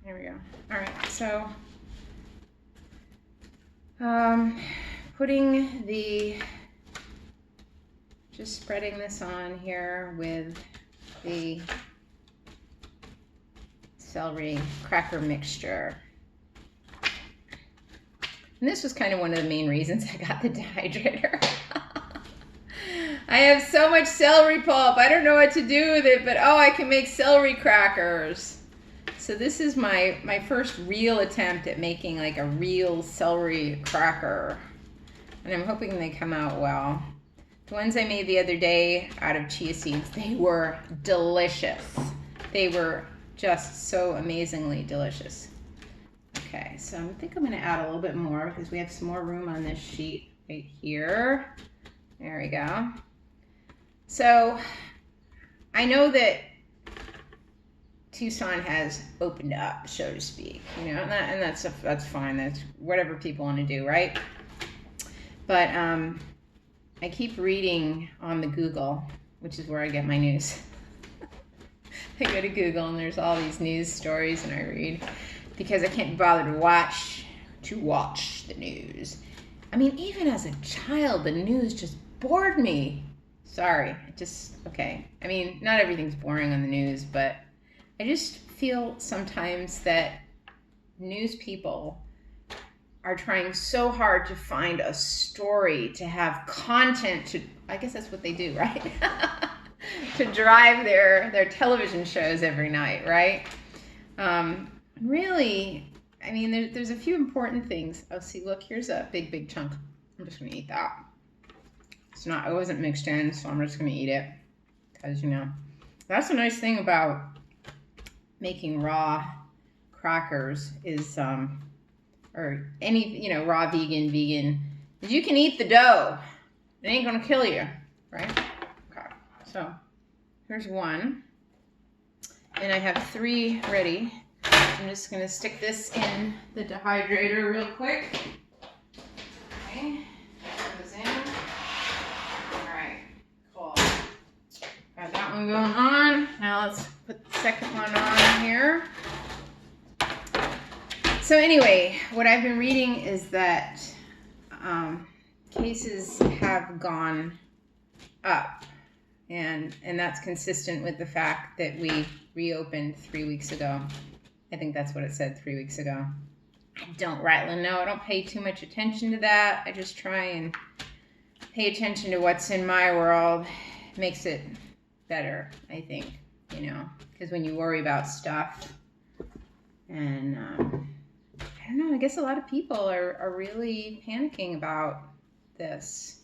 There we go. All right, so just spreading this on here with the celery cracker mixture. And this was kind of one of the main reasons I got the dehydrator. I have so much celery pulp. I don't know what to do with it, but oh, I can make celery crackers. So this is my first real attempt at making like a real celery cracker. And I'm hoping they come out well. The ones I made the other day out of chia seeds, they were delicious. They were just so amazingly delicious. Okay, so I think I'm gonna add a little bit more because we have some more room on this sheet right here. There we go. So I know that Tucson has opened up, so to speak, you know, and that's fine. That's whatever people want to do, right? But I keep reading on the Google, which is where I get my news. I go to Google and there's all these news stories and I read because I can't be bothered to watch the news. I mean, even as a child, the news just bored me. Sorry, okay. I mean, not everything's boring on the news, but I just feel sometimes that news people are trying so hard to find a story, to have content to, I guess that's what they do, right? To drive their television shows every night, right? Really, I mean, there's a few important things. Oh, see, look, here's a big chunk. I'm just gonna eat that. It wasn't mixed in, so I'm just gonna eat it. Because, you know, that's the nice thing about making raw crackers is, or any, you know, raw vegan, is you can eat the dough. It ain't gonna kill you, right? Okay, so here's one. And I have 3 ready. I'm just gonna stick this in the dehydrator real quick. Okay, put this in. All right, cool. Got that one going on. Now let's put the second one on here. So anyway, what I've been reading is that cases have gone up, and that's consistent with the fact that we reopened 3 weeks ago. I think that's what it said 3 weeks ago. I don't rightly know. I don't pay too much attention to that. I just try and pay attention to what's in my world. It makes it better, I think, you know, because when you worry about stuff and I don't know, I guess a lot of people are really panicking about this.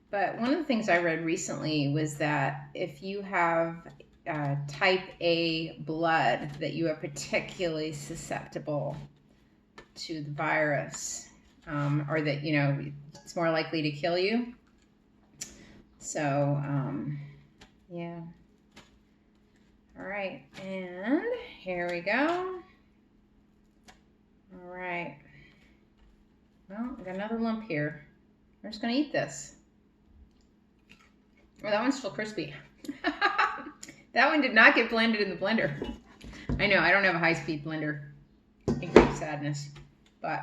But one of the things I read recently was that if you have type A blood, that you are particularly susceptible to the virus, or that, you know, it's more likely to kill you. So, yeah. All right, and here we go. All right. Well, I got another lump here. I'm just gonna eat this. Oh, that one's still crispy. That one did not get blended in the blender. I know, I don't have a high-speed blender. In great sadness. But,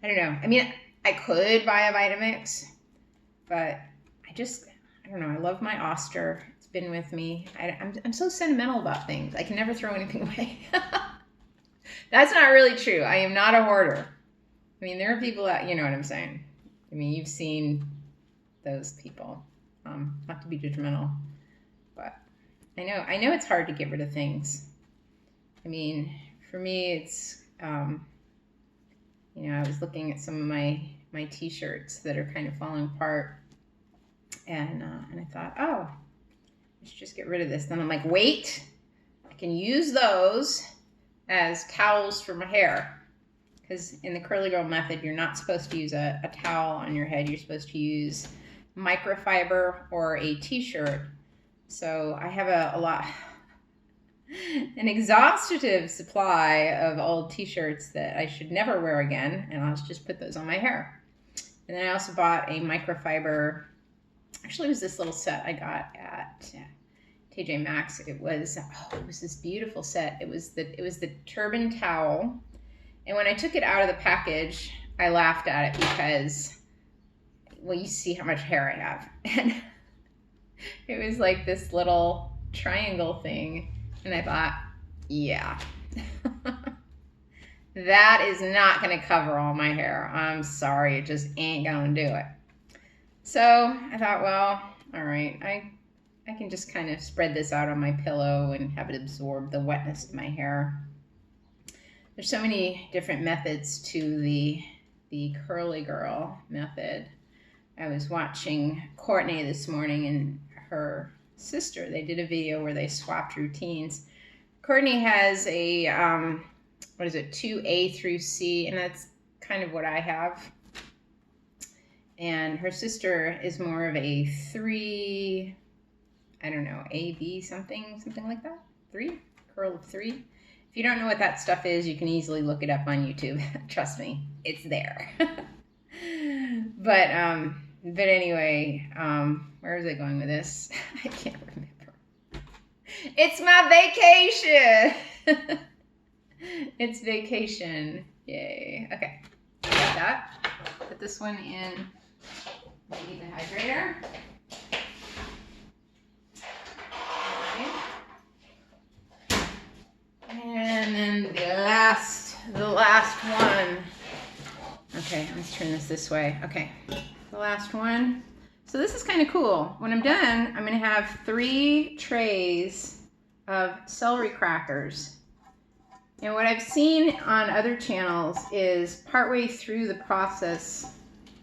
I don't know. I mean, I could buy a Vitamix, but I don't know. I love my Oster. It's been with me. I'm so sentimental about things. I can never throw anything away. That's not really true. I am not a hoarder. I mean, there are people that, you know what I'm saying. I mean, you've seen those people. Not to be judgmental, but I know it's hard to get rid of things. I mean, for me, it's, you know, I was looking at some of my t-shirts that are kind of falling apart, and I thought, oh, I should just get rid of this. Then I'm like, wait, I can use those as towels for my hair. Because in the curly girl method, you're not supposed to use a towel on your head. You're supposed to use microfiber or a t-shirt. So I have an exhaustive supply of old t-shirts that I should never wear again, and I'll just put those on my hair. And then I also bought a microfiber, actually it was this little set I got at TJ Maxx. It was this beautiful set. It was the turban towel. And when I took it out of the package, I laughed at it because, well, you see how much hair I have. And it was like this little triangle thing. And I thought, yeah, that is not going to cover all my hair. I'm sorry, it just ain't going to do it. So I thought, well, all right, I can just kind of spread this out on my pillow and have it absorb the wetness of my hair. There's so many different methods to the curly girl method. I was watching Courtney this morning and her sister. They did a video where they swapped routines. Courtney has a, 2A through C, and that's kind of what I have. And her sister is more of a 3, I don't know, A, B, something like that. 3, curl of 3. If you don't know what that stuff is, you can easily look it up on YouTube. Trust me, it's there. But anyway, where was I going with this? I can't remember. It's my vacation. It's vacation. Yay. Okay. Got that. Put this one in the dehydrator. And then the last one. Okay, let's turn this way. Okay, the last one. So this is kind of cool. When I'm done, I'm going to have 3 trays of celery crackers. And what I've seen on other channels is partway through the process,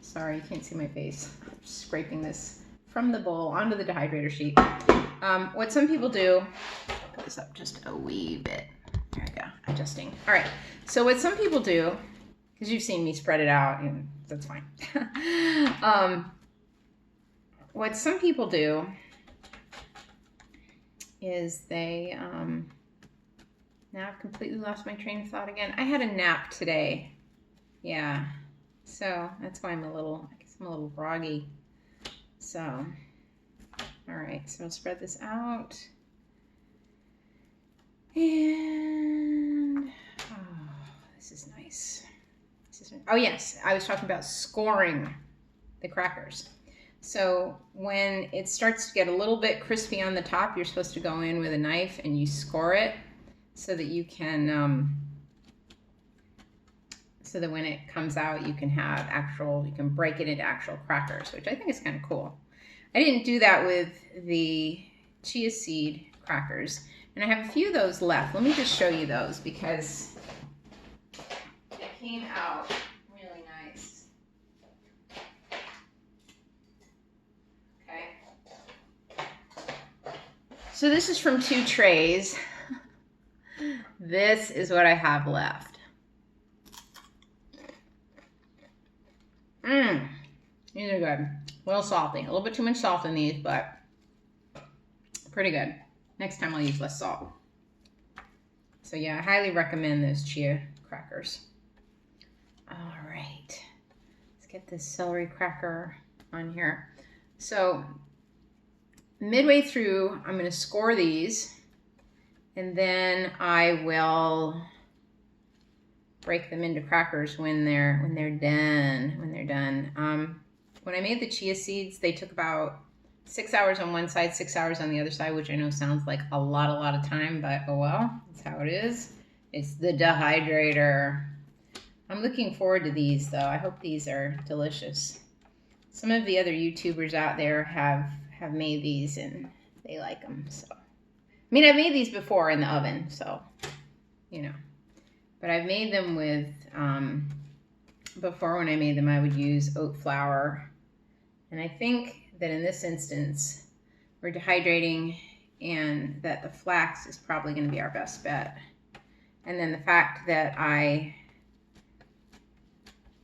sorry, you can't see my face. I'm just scraping this from the bowl onto the dehydrator sheet. What some people do, I'll put this up just a wee bit. There we go, adjusting. All right, so what some people do, because you've seen me spread it out, and that's fine. What some people do is they, now I've completely lost my train of thought again. I had a nap today. Yeah, so that's why I guess I'm a little groggy. So, all right, so I'll spread this out. And, oh, this is nice. Oh yes, I was talking about scoring the crackers. So when it starts to get a little bit crispy on the top, you're supposed to go in with a knife and you score it so that you can, so that when it comes out, you can break it into actual crackers, which I think is kind of cool. I didn't do that with the chia seed crackers, and I have a few of those left. Let me just show you those because they came out really nice. Okay. So this is from 2 trays. This is what I have left. These are good. A little salty. A little bit too much salt in these, but pretty good. Next time I'll use less salt. So yeah, I highly recommend those chia crackers. All right. Let's get this celery cracker on here. So midway through, I'm going to score these. And then I will break them into crackers when they're done. When I made the chia seeds, they took about 6 hours on one side, 6 hours on the other side, which I know sounds like a lot of time, but oh well, that's how it is. It's the dehydrator. I'm looking forward to these though. I hope these are delicious. Some of the other YouTubers out there have made these and they like them, so. I mean, I've made these before in the oven, so, you know. But I've made them with, before when I made them, I would use oat flour. And I think that in this instance, we're dehydrating and that the flax is probably going to be our best bet. And then the fact that I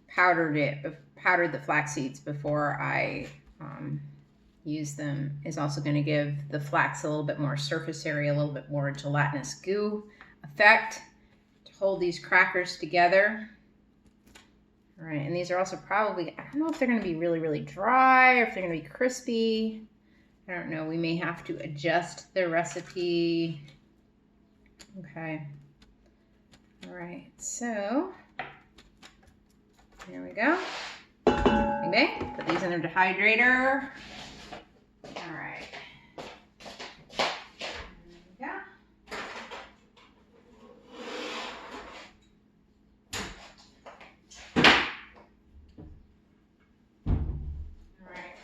powdered the flax seeds before I use them is also going to give the flax a little bit more surface area, a little bit more gelatinous goo effect to hold these crackers together. All right, and these are also probably, I don't know if they're going to be really dry or if they're going to be crispy. I don't know, we may have to adjust the recipe. Okay. All right, so there we go. Okay, put these in the dehydrator. All right. There we go. All right.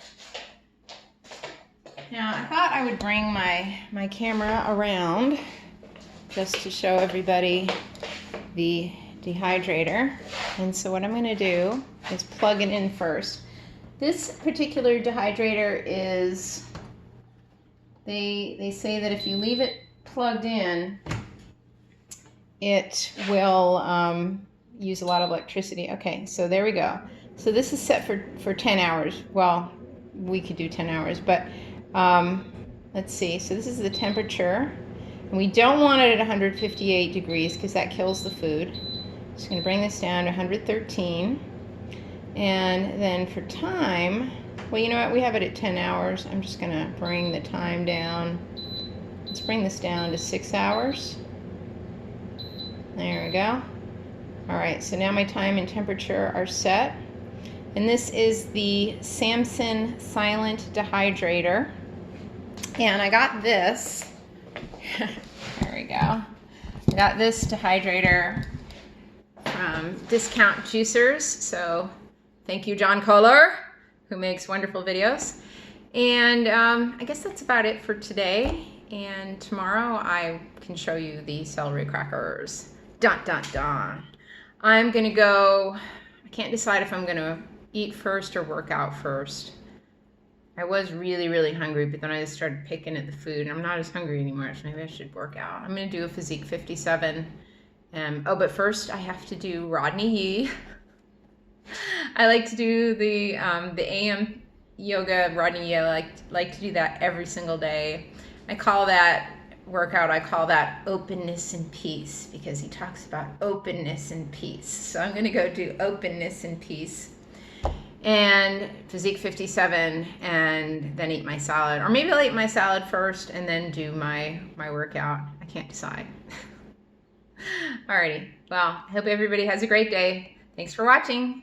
Now, I thought I would bring my camera around just to show everybody the dehydrator. And so what I'm going to do is plug it in first. This particular dehydrator is, they say that if you leave it plugged in, it will use a lot of electricity. Okay, so there we go. So this is set for 10 hours. Well, we could do 10 hours, but let's see. So this is the temperature. And we don't want it at 158 degrees because that kills the food. Just going to bring this down to 113. And then for time, well, you know what? We have it at 10 hours. I'm just going to bring the time down. Let's bring this down to 6 hours. There we go. All right, so now my time and temperature are set. And this is the Samson Silent Dehydrator. And I got this. There we go. I got this dehydrator from Discount Juicers. So thank you, John Kohler, who makes wonderful videos. And I guess that's about it for today. And tomorrow I can show you the celery crackers. Dun, dun, dun. I'm going to go, I can't decide if I'm going to eat first or work out first. I was really, really hungry, but then I just started picking at the food. I'm not as hungry anymore, so maybe I should work out. I'm going to do a Physique 57. Oh, but first I have to do Rodney Yee. I like to do the AM yoga, Rodney Yee. I like to do that every single day. I call that workout, I call that openness and peace, because he talks about openness and peace. So I'm going to go do openness and peace and Physique 57 and then eat my salad. Or maybe I'll eat my salad first and then do my workout. I can't decide. Alrighty. Well, I hope everybody has a great day. Thanks for watching.